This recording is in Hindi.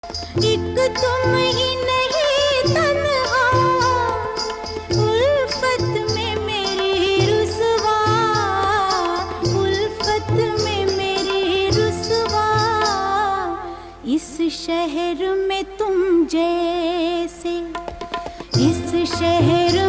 एक तुम ही नहीं तन्हा, उल्फत में मेरी रुसवा, उल्फत में मेरी रुसवा। इस शहर में तुम जैसे, इस शहर